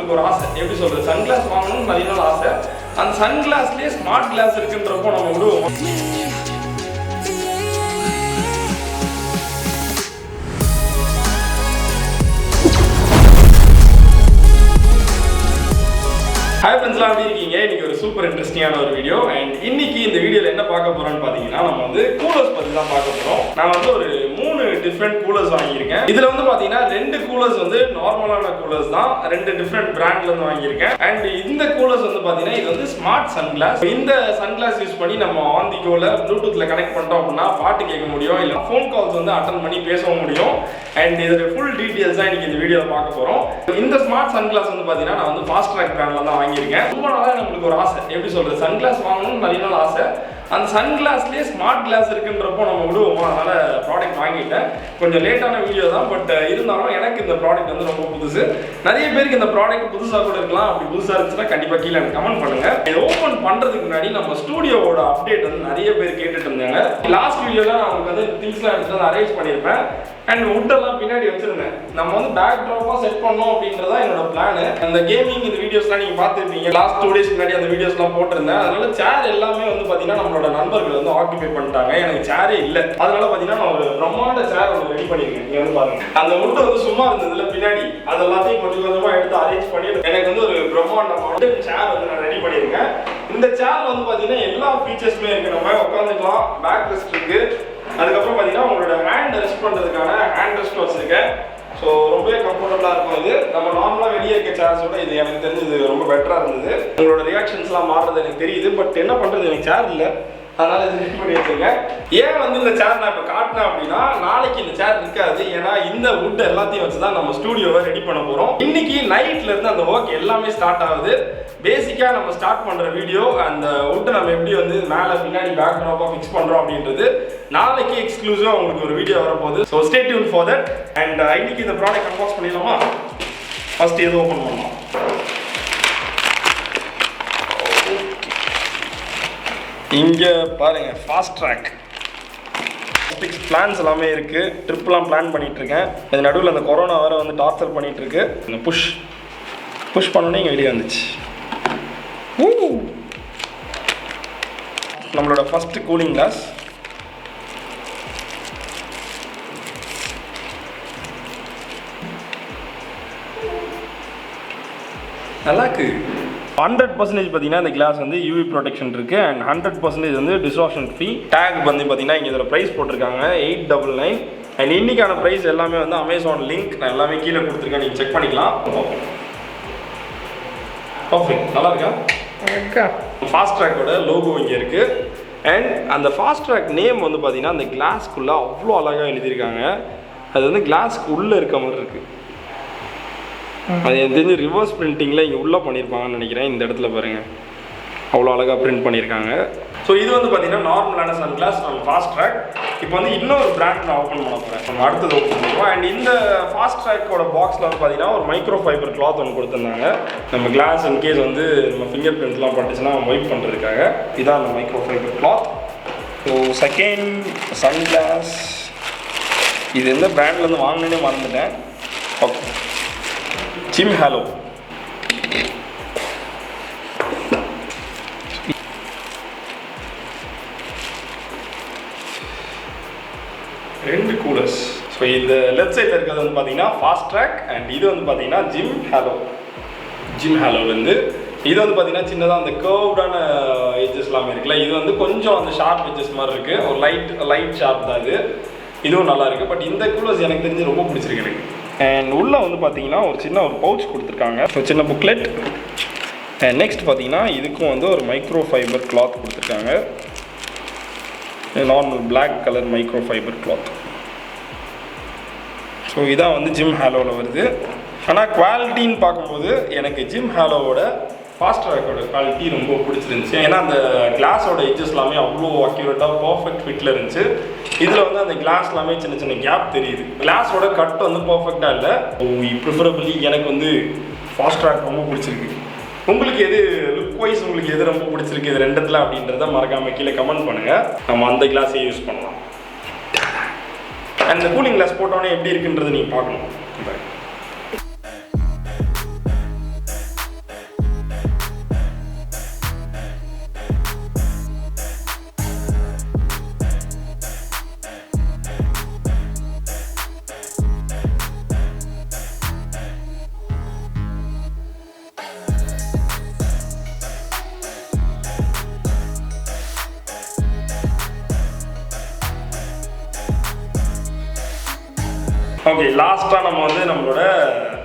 நம்மளுக்கு ஒரு ஆசை, எப்படி சொல்றது, சன்கிளாஸ் வாங்கணும்னு நிறைய நாள் ஆசை. அந்த சன்கிளாஸ்லேயே ஸ்மார்ட் கிளாஸ் இருக்குன்றப்போ நம்ம விடுவோம். ஹாய் ஃப்ரெண்ட்ஸ்லாம், எப்படி இருக்கீங்க? இன்னைக்கு ஒரு சூப்பர் இன்ட்ரெஸ்டிங்கான ஒரு வீடியோ. அண்ட் இன்னைக்கு இந்த வீடியோவில் என்ன பார்க்க போறோம்னு பார்த்தீங்கன்னா, நம்ம வந்து கூலர்ஸ் பற்றி தான் பார்க்க போகிறோம். நான் வந்து ஒரு 3 டிஃப்ரெண்ட் கூலர்ஸ் வாங்கியிருக்கேன். இதில் வந்து பார்த்தீங்கன்னா 2 கூலர்ஸ் வந்து நார்மலான கூலர்ஸ் தான், 2 டிஃப்ரெண்ட் பிராண்ட்ல இருந்து வாங்கியிருக்கேன். அண்ட் இந்த கூலர்ஸ் வந்து பார்த்தீங்கன்னா இது வந்து ஸ்மார்ட் சன்கிளாஸ். இந்த சன்கிளாஸ் யூஸ் பண்ணி நம்ம ஆன் தி கோல ப்ளூடூத்ல கனெக்ட் பண்ணிட்டோம் அப்படின்னா பாட்டு கேட்க முடியும், இல்லை ஃபோன் கால்ஸ் வந்து அட்டன் பண்ணி பேசவும் முடியும். அண்ட் இதோட ஃபுல் டீட்டெயில்ஸ் தான் இன்னைக்கு இந்த வீடியோவில் பார்க்க போகிறோம். இந்த ஸ்மார்ட் சன்கிளாஸ் வந்து பார்த்தீங்கன்னா நான் வந்து ஃபாஸ்ட் ட்ராக் பிராண்ட்ல தான் வாங்கியிருக்கேன். ரொம்ப நாளாக நம்மளுக்கு ஒரு ஆசை, எப்படி சொல்றது, சன்கிளாஸ் வாங்கணும்னு நிறைய நாள் ஆசை. அந்த சன்கிளாஸ்லேயே ஸ்மார்ட் கிளாஸ் இருக்குன்றப்போ நம்ம விடுவோமா, அதனால ப்ராடக்ட் வாங்கிட்டேன். கொஞ்சம் லேட்டான வீடியோ தான், பட் இருந்தாலும் எனக்கு இந்த ப்ராடக்ட் வந்து ரொம்ப புதுசு. நிறைய பேருக்கு இந்த ப்ராடக்ட் புதுசாக கூட இருக்கலாம். அப்படி புதுசாக இருந்துச்சுன்னா கண்டிப்பாக கீழே எனக்கு கமெண்ட் பண்ணுங்க. இது ஓப்பன் பண்ணுறதுக்கு முன்னாடி நம்ம ஸ்டூடியோவோட அப்டேட் வந்து நிறைய பேர் கேட்டுட்டு இருந்தாங்க. லாஸ்ட் வீடியோவில் நான் உங்களுக்கு வந்து திங்ஸ்லாம் எடுத்துட்டு வந்து அரேஞ்ச் பண்ணியிருப்பேன். அண்ட் வுட்டெல்லாம் பின்னாடி வச்சிருந்தேன். நம்ம வந்து பேக் ட்ராப்பாக செட் பண்ணோம் அப்படின்றதான் என்னோட பிளான். அந்த கேமிங் இந்த வீடியோஸ்லாம் நீங்கள் பார்த்துருப்பீங்க. லாஸ்ட் 2 days முன்னாடி அந்த வீடியோஸ்லாம் போட்டிருந்தேன். அதனால சேர் எல்லாமே வந்து பார்த்தீங்கன்னா நம்மளோட நண்பர்கள் வந்து ஆக்கிபை பண்ணிட்டாங்க. எனக்கு சேரே இல்லை. அதனால பார்த்தீங்கன்னா நான் ஒரு பிரம்மாண்ட சேர் ஒன்று ரெடி பண்ணியிருக்கேன். நீங்கள் வந்து பாருங்க, அந்த வுட்டு வந்து சும்மா இருந்ததுல பின்னாடி அது எல்லாத்தையும் கொஞ்சம் கொஞ்சமாக எடுத்து அரேஞ்ச் பண்ணி எனக்கு வந்து ஒரு பிரம்மாண்டமான சேர் வந்து நான் ரெடி பண்ணியிருக்கேன். இந்த சேர் வந்து பார்த்தீங்கன்னா எல்லா ஃபீச்சர்ஸுமே இருக்கு. நம்ம உட்காந்துக்கலாம், பேக் ரெஸ்ட் இருக்கு. அதுக்கப்புறம் பார்த்தீங்கன்னா உங்களோட ஹேண்ட் ரெஸ்ட் பண்ணுறதுக்கான ஹேண்ட் ரெஸ்ட் வச்சிருக்கேன். ஸோ ரொம்பவே கம்ஃபர்டபுளாக இருக்கும். இது நம்ம நார்மலாக வெளியே இருக்க சேர்ஸோட இது எனக்கு தெரிஞ்சது ரொம்ப பெட்டராக இருந்தது. உங்களோட ரியாக்ஷன்ஸ்லாம் மாறுறது எனக்கு தெரியுது. பட் என்ன பண்ணுறது, எனக்கு சேர் இல்லை, அதனால இது ரெடி பண்ணி வச்சிருக்கேன். ஏன் வந்து இந்த சேர் நான் இப்போ காட்டினேன் அப்படின்னா, நாளைக்கு இந்த சேர் இருக்காது. ஏன்னா இந்த வுட் எல்லாத்தையும் வச்சு தான் நம்ம ஸ்டூடியோவை ரெடி பண்ண போகிறோம். இன்னைக்கு நைட்ல இருந்து அந்த ஒர்க் எல்லாமே ஸ்டார்ட் ஆகுது. பேசிக்காக நம்ம ஸ்டார்ட் பண்ணுற வீடியோ அந்த வுட்டை நம்ம எப்படி வந்து மேலே பின்னாடி பேக் ட்ராப்பாக ஃபிக்ஸ் பண்ணுறோம் அப்படின்றது நாளைக்கு எக்ஸ்க்ளூசிவாக உங்களுக்கு ஒரு வீடியோ வரப்போகுது. So stay tune for that. And இன்னைக்கு இந்த ப்ராடக்ட் அன்பாக்ஸ் பண்ணிடலாமா? ஃபர்ஸ்ட் எது ஓப்பன் பண்ணலாம்? இங்கே பாருங்க, ஃபாஸ்ட் ட்ராக் பிளான்ஸ் எல்லாமே இருக்கு. ட்ரிப்லாம் பிளான் பண்ணிட்டு இருக்கேன். அது நடுவில் அந்த கொரோனா வேற வந்து டார்ச்சர் பண்ணிட்டு இருக்கு. இந்த புஷ் பண்ணோன்னே இங்கே வெளியே வந்துச்சு. நம்மளோட ஃபர்ஸ்ட் கூலிங் கிளாஸ். நல்லா இருக்கு. 100% பார்த்தீங்கன்னா இந்த கிளாஸ் வந்து யூவி ப்ரொடெக்ஷன் இருக்குது. அண்ட் 100% வந்து டிஸ்வாஷன் ஃப்ரீ. டேக் வந்து பார்த்தீங்கன்னா இங்கே இதில் ப்ரைஸ் போட்டிருக்காங்க 899. அண்ட் இன்னைக்கான ப்ரைஸ் எல்லாமே வந்து அமேசான் லிங்க் நான் எல்லாமே கீழே கொடுத்துருக்கேன், நீங்கள் செக் பண்ணிக்கலாம். பர்ஃபெக்ட், நல்லா இருக்கா? ஃபாஸ்ட் ட்ராக்கோட லோகோ இங்கே இருக்குது. அண்ட் அந்த ஃபாஸ்ட் ட்ராக் நேம் வந்து பார்த்தீங்கன்னா அந்த கிளாஸ்க்குள்ளே அவ்வளோ அழகாக எழுதியிருக்காங்க. அது வந்து கிளாஸ்க்கு உள்ளே இருக்க மாதிரி இருக்குது. அது எனக்கு தெரிஞ்சு ரிவர்ஸ் பிரிண்டிங்கில் இங்கே உள்ளே பண்ணியிருப்பாங்கன்னு நினைக்கிறேன். இந்த இடத்துல பாருங்கள், அவ்வளோ அழகாக பிரிண்ட் பண்ணியிருக்காங்க. ஸோ இது வந்து பார்த்தீங்கன்னா நார்மலான சன் கிளாஸ் நம்ம ஃபாஸ்ட் ட்ராக். இப்போ வந்து இன்னொரு பிராண்ட் நான் ஓப்பன் பண்ண போகிறேன். நம்ம அடுத்தது ஓப்பன் பண்ணுவோம். அண்ட் இந்த ஃபாஸ்ட் ட்ராக்கோட பாக்ஸில் வந்து பார்த்தீங்கன்னா ஒரு மைக்ரோ ஃபைபர் கிளாத் ஒன்று கொடுத்துருந்தாங்க. நம்ம கிளாஸ் இன்கேஸ் வந்து நம்ம ஃபிங்கர் பிரிண்ட்லாம் பட்டுச்சுன்னா ஒயிட் பண்ணுறதுக்காக இதான் அந்த micro fibre cloth. So second sun glass, இது எந்த பிராண்ட்லேருந்து வாங்கினே மறந்துட்டேன். Okay, Jim Halo. ரெண்டு கூலர்ஸ். ஸோ இந்த லெஃப்ட் சைடில் இருக்கிறது வந்து பார்த்தீங்கன்னா ஃபாஸ்ட் ட்ராக். அண்ட் இது வந்து பார்த்தீங்கன்னா ஜிம் ஹலோலேருந்து இது வந்து பார்த்தீங்கன்னா சின்னதாக அந்த கர்வ்டான எட்ஜஸ் எல்லாமே இருக்குல்ல, இது வந்து கொஞ்சம் அந்த ஷார்ப் எட்ஜஸ் மாதிரி இருக்குது. ஒரு லைட் ஷார்ப் தான் இது. இதுவும் நல்லா இருக்குது. பட் இந்த கூலர்ஸ் எனக்கு தெரிஞ்சு ரொம்ப பிடிச்சிருக்கு எனக்கு. அண்ட் உள்ளே வந்து பார்த்தீங்கன்னா ஒரு சின்ன பவுச் கொடுத்துருக்காங்க, ஒரு சின்ன புக்லெட். அண்ட் நெக்ஸ்ட் பார்த்தீங்கன்னா இதுக்கும் வந்து ஒரு மைக்ரோ ஃபைபர் கிளாத் கொடுத்துருக்காங்க. Normal black colour micro fibre cloth. So இதான் வந்து ஜிம் ஹாலோவில் வருது. ஆனால் குவாலிட்டின்னு பார்க்கும்போது எனக்கு ஜிம் ஹாலோவோட ஃபாஸ்ட் ட்ராக்கோட குவாலிட்டி ரொம்ப பிடிச்சிருந்துச்சு. ஏன்னா அந்த கிளாஸோட எட்ஜஸ் எல்லாமே அவ்வளோ அக்யூரேட்டாக பர்ஃபெக்ட் ஃபிட்டில் இருந்துச்சு. இதில் வந்து அந்த கிளாஸ் எல்லாமே சின்ன சின்ன கேப் தெரியுது. கிளாஸோட கட் வந்து பர்ஃபெக்டாக இல்லை. ப்ரிஃபரபிளி எனக்கு வந்து ஃபாஸ்ட் ட்ராக் ரொம்ப பிடிச்சிருக்கு. உங்களுக்கு எது லுக் வைஸ் உங்களுக்கு எது ரொம்ப பிடிச்சிருக்கு இது ரெண்டுத்துல அப்படின்றத மறக்காம கீழே கமெண்ட் பண்ணுங்க. நம்ம அந்த கிளாஸை யூஸ் பண்ணலாம். அண்ட் இந்த கூலிங் கிளாஸ் போட்டோன்னே எப்படி இருக்குன்றது நீங்கள் பார்க்கணும். ஓகே, லாஸ்ட்டாக நம்ம வந்து நம்மளோட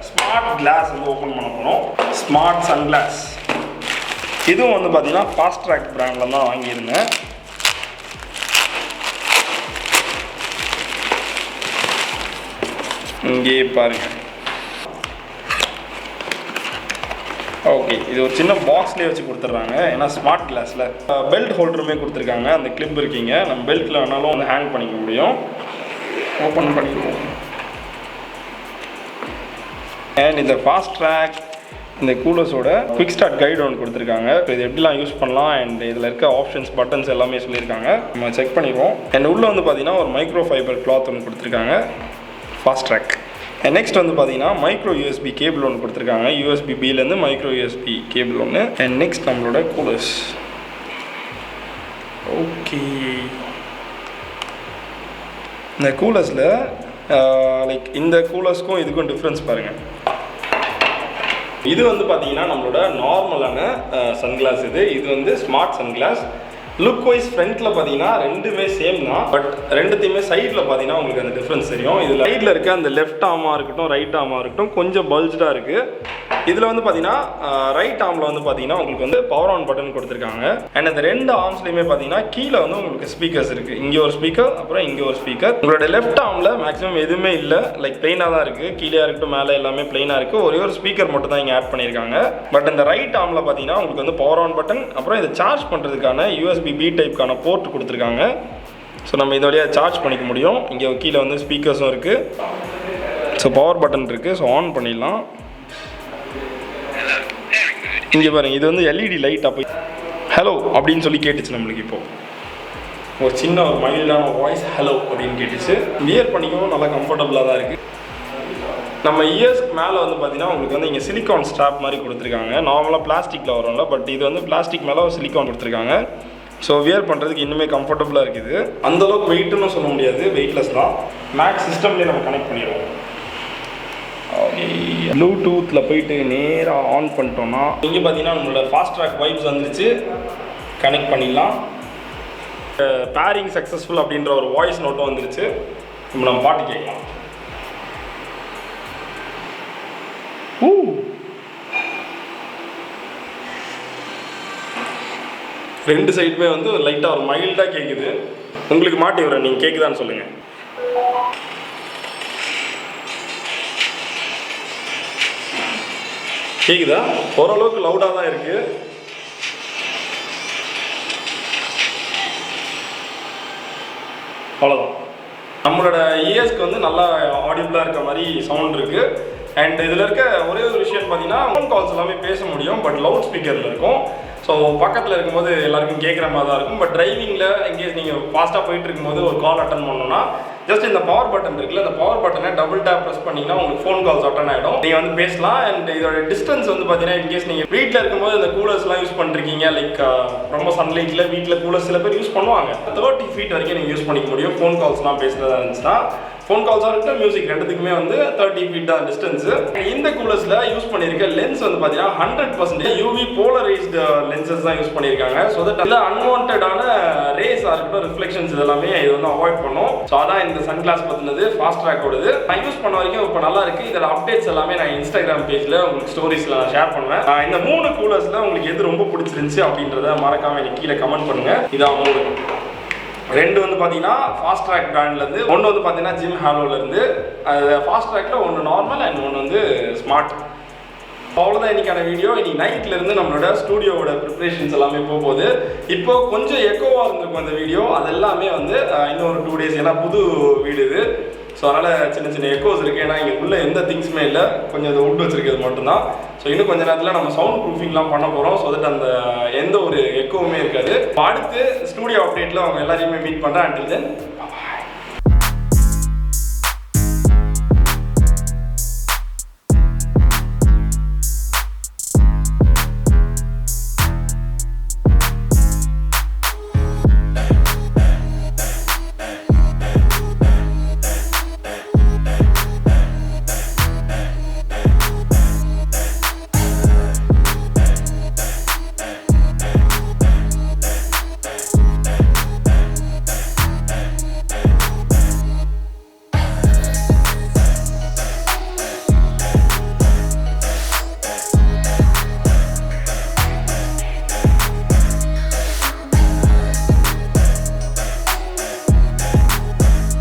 ஸ்மார்ட் கிளாஸ் வந்து ஓப்பன் பண்ண போகிறோம். Smart sunglass. இதுவும் வந்து பார்த்தீங்கன்னா ஃபாஸ்ட் ட்ராக் பிராண்டில் தான் வாங்கியிருந்தேன். இங்கே பாருங்க. ஓகே, இது ஒரு சின்ன பாக்ஸ்லேயே வச்சு கொடுத்துட்றாங்க. ஏன்னா ஸ்மார்ட் கிளாஸில் பெல்ட் ஹோல்டருமே கொடுத்துருக்காங்க. அந்த கிளிப் இருக்கீங்க, நம்ம பெல்ட்டில் வேணாலும் வந்து ஹேங் பண்ணிக்க முடியும். ஓப்பன் பண்ணிடுவோம். அண்ட் இந்த ஃபாஸ்ட் ட்ராக் இந்த கூலர்ஸோட குவிக் ஸ்டார்ட் கைடு ஒன்று கொடுத்துருக்காங்க. இது எப்படிலாம் யூஸ் பண்ணலாம் அண்ட் இதில் இருக்க ஆப்ஷன்ஸ் பட்டன்ஸ் எல்லாமே சொல்லியிருக்காங்க. நம்ம செக் பண்ணிடுவோம். அண்ட் உள்ளே வந்து பார்த்தீங்கன்னா ஒரு மைக்ரோ ஃபைபர் கிளாத் ஒன்று கொடுத்துருக்காங்க, ஃபாஸ்ட் ட்ராக். அண்ட் நெக்ஸ்ட் வந்து பார்த்தீங்கன்னா மைக்ரோ யூஎஸ்பி கேபிள் ஒன்று கொடுத்துருக்காங்க. யூஎஸ்பி பிலேருந்து மைக்ரோ யூஎஸ்பி கேபிள் ஒன்று. அண்ட் நெக்ஸ்ட் நம்மளோட கூலர்ஸ். ஓகே, இந்த கூலர்ஸில் லைக் இந்த கூலர்ஸ்க்கும் இதுக்கும் டிஃப்ரென்ஸ் பாருங்கள். இது வந்து பார்த்தீங்கன்னா நம்மளோட நார்மலான சன்கிளாஸ். இது வந்து ஸ்மார்ட் சன்கிளாஸ். லுக் வைஸ் ஃப்ரண்ட்டில் பார்த்தீங்கன்னா ரெண்டுமே சேம் தான். பட் ரெண்டுத்தையுமே சைடில் பார்த்தீங்கன்னா உங்களுக்கு அந்த டிஃப்ரென்ஸ் தெரியும். இதில் சைடில் இருக்க அந்த லெஃப்ட் ஆர்மாக இருக்கட்டும் ரைட் ஆர்மாக இருக்கட்டும் கொஞ்சம் பல்ஜாக இருக்குது. இதில் வந்து பார்த்தீங்கன்னா ரைட் ஆர்மில் வந்து பார்த்தீங்கன்னா உங்களுக்கு வந்து பவர் ஆன் பட்டன் கொடுத்துருக்காங்க. அண்ட் அந்த ரெண்டு ஆர்ம்ஸ்லையுமே பார்த்தீங்கன்னா கீழே வந்து உங்களுக்கு ஸ்பீக்கர்ஸ் இருக்குது. இங்கே ஒரு ஸ்பீக்கர், அப்புறம் இங்கே ஒரு ஸ்பீக்கர். உங்களோட லெஃப்ட் ஆர்மில் மேக்ஸிமம் எதுவுமே இல்லை, லைக் பிளெயினாக தான் இருக்குது. கீழே இருக்கட்டும் மேலே எல்லாமே பிளெயினாக இருக்குது. ஒரே ஒரு ஸ்பீக்கர் மட்டும் தான் இங்கே ஆட் பண்ணியிருக்காங்க. பட் இந்த ரைட் ஆர்மில் பார்த்தீங்கன்னா உங்களுக்கு வந்து பவர் ஆன் பட்டன், அப்புறம் இதை சார்ஜ் பண்ணுறதுக்கான யூஎஸ்பி பி டைப்க்கான போர்ட் கொடுத்துருக்காங்க. ஸோ நம்ம இது வழியாக சார்ஜ் பண்ணிக்க முடியும். இங்கே கீழே வந்து ஸ்பீக்கர்ஸும் இருக்குது. ஸோ பவர் பட்டன் இருக்குது. ஸோ ஆன் பண்ணிடலாம். இங்கே பாருங்கள், இது வந்து எல்இடி லைட். அப்போ ஹலோ அப்படின்னு சொல்லி கேட்டுச்சு நம்மளுக்கு. இப்போது ஒரு சின்ன ஒரு மைல்டான வாய்ஸ் ஹலோ அப்படின்னு கேட்டுச்சு. வியர் பண்ணிக்கவும் நல்லா கம்ஃபர்டபுளாக தான் இருக்குது. நம்ம இயர்ஸ்க்கு மேலே வந்து பார்த்தீங்கன்னா உங்களுக்கு வந்து இங்கே சிலிக்கான் ஸ்ட்ராப் மாதிரி கொடுத்துருக்காங்க. நார்மலாக பிளாஸ்டிக்கில் வரும்ல, பட் இது வந்து பிளாஸ்டிக் மேலே ஒரு சிலிக்கான் கொடுத்துருக்காங்க. ஸோ வியர் பண்ணுறதுக்கு இன்னுமே கம்ஃபர்டபுளாக இருக்குது. அந்தளவுக்கு வெயிட்டுன்னு சொல்ல முடியாது, வெயிட்லெஸ் தான். மேக்ஸ் சிஸ்டம்லேயே நம்ம கனெக்ட் பண்ணிடுவோம். ஓகே, ப்ளூடூத்தில் போயிட்டு நேராக ஆன் பண்ணிட்டோம்னா இங்கே பார்த்தீங்கன்னா நம்மளோட ஃபாஸ்ட் ட்ராக் வைப்ஸ் வந்துருச்சு. கனெக்ட் பண்ணிடலாம். பேரிங் சக்ஸஸ்ஃபுல் அப்படின்ற ஒரு வாய்ஸ் நோட்டும் வந்துருச்சு. இப்போ நம்ம பாட்டு கேட்கலாம். ரெண்டு சைடுமே வந்து லைட்டாக ஒரு மைல்டாக கேட்குது. உங்களுக்கு மாட்டி வரேன், நீங்கள் கேட்குதான்னு சொல்லுங்கள். கேட்குதா? ஓரளவுக்கு லவுடாக தான் இருக்குது. அவ்வளோதான். நம்மளோட இயர்ஸ்க்கு வந்து நல்லா ஆடிபிளாக இருக்க மாதிரி சவுண்ட் இருக்குது. அண்ட் இதில் இருக்க ஒரே ஒரு விஷயம் பார்த்தீங்கன்னா ஃபோன் கால்ஸ் எல்லாமே பேச முடியும், பட் லவுட் ஸ்பீக்கரில் இருக்கும். ஸோ பக்கத்தில் இருக்கும்போது எல்லாருக்கும் கேட்குற மாதிரி தான் இருக்கும். பட் டிரைவிங்கில் எங்கேயும் நீங்கள் ஃபாஸ்ட்டாக போயிட்டு இருக்கும்போது ஒரு கால் அட்டன் பண்ணணும்னா ஜஸ்ட் இந்த பவர் பட்டன் இருக்குல்ல, இந்த பவர் பட்டனை டபுள் டேப் ப்ரெஸ் பண்ணிங்கன்னா உங்களுக்கு ஃபோன் கால்ஸ் அட்டன் ஆகிடும். நீங்கள் வந்து பேசலாம். அண்ட் இதோட டிஸ்டன்ஸ் வந்து பார்த்தீங்கன்னா இன்கேஸ் நீங்கள் வீட்டில் இருக்கும்போது இந்த கூலர்ஸ்லாம் யூஸ் பண்ணிருக்கீங்க, லைக் ரொம்ப சன்லைட்டில் வீட்டில் கூலர்ஸ் சில பேர் யூஸ் பண்ணுவாங்க. 30 feet வரைக்கும் நீங்கள் யூஸ் பண்ணிக்க முடியும். ஃபோன் கால்ஸ்லாம் பேசுகிறதா இருந்துச்சுன்னா ஃபோன் கால்ஸாக இருக்கட்டும், மியூசிக் ரெண்டுத்துக்குமே வந்து 30 feet தான் டிஸ்டன்ஸு. இந்த கூலர்ஸில் யூஸ் பண்ணியிருக்க லென்ஸ் வந்து பார்த்தீங்கன்னா 100% யூவி போலரைஸ்டு லென்சஸ் தான் யூஸ் பண்ணியிருக்காங்க. ஸோ தட் இல்லை அன்வான்டான ரேஸாக இருக்கட்டும், ரிஃப்ளெக்ஷன்ஸ் இதெல்லாமே இது வந்து அவாய்ட் பண்ணும். ஸோ அதான் இந்த சன்கிளாஸ் பற்றினது, ஃபாஸ்ட் ட்ராக்கோடது. நான் யூஸ் பண்ண வரைக்கும் இப்போ நல்லா இருக்குது. இதோட அப்டேட்ஸ் எல்லாமே நான் இன்ஸ்டாகிராம் பேஜில் உங்களுக்கு ஸ்டோரிஸில் நான் ஷேர் பண்ணுவேன். இந்த 3 கூலர்ஸில் உங்களுக்கு எது ரொம்ப பிடிச்சிருந்துச்சு அப்படின்றத மறக்காமல் எனக்கு கீழே கமெண்ட் பண்ணுங்கள். இதான் 3. 2 வந்து பார்த்தீங்கன்னா ஃபாஸ்ட் ட்ராக் பிராண்ட்லேருந்து, 1 வந்து பார்த்தீங்கன்னா ஜிம் ஹாலோலேருந்து. ஃபாஸ்ட் ட்ராக்கில் 1 நார்மல் அண்ட் 1 வந்து ஸ்மார்ட். அவ்வளோதான் இன்னைக்கான வீடியோ. இன்னைக்கு நைட்லேருந்து நம்மளோட ஸ்டூடியோவோட ப்ரிப்ரேஷன்ஸ் எல்லாமே போகுது. இப்போ கொஞ்சம் எக்கோவாக இருந்திருக்கும் அந்த வீடியோ. அது எல்லாமே வந்து இன்னொரு 2 days, ஏன்னா புது வீடு இது. ஸோ அதனால் சின்ன சின்ன எக்கோஸ் இருக்குது. ஏன்னா இங்கே உள்ள எந்த திங்ஸுமே இல்லை, கொஞ்சம் இந்த வுட் வச்சிருக்கிறது மட்டும்தான். ஸோ இன்னும் கொஞ்சம் நேரத்தில் நம்ம சவுண்ட் ப்ரூஃபிங்லாம் பண்ண போகிறோம். ஸோ தட் அந்த எந்த ஒரு எக்கோவுமே இருக்காது. அடுத்து ஸ்டூடியோ அப்டேட்டில் அவங்க எல்லாரையுமே மீட் பண்ணுறேன். Until then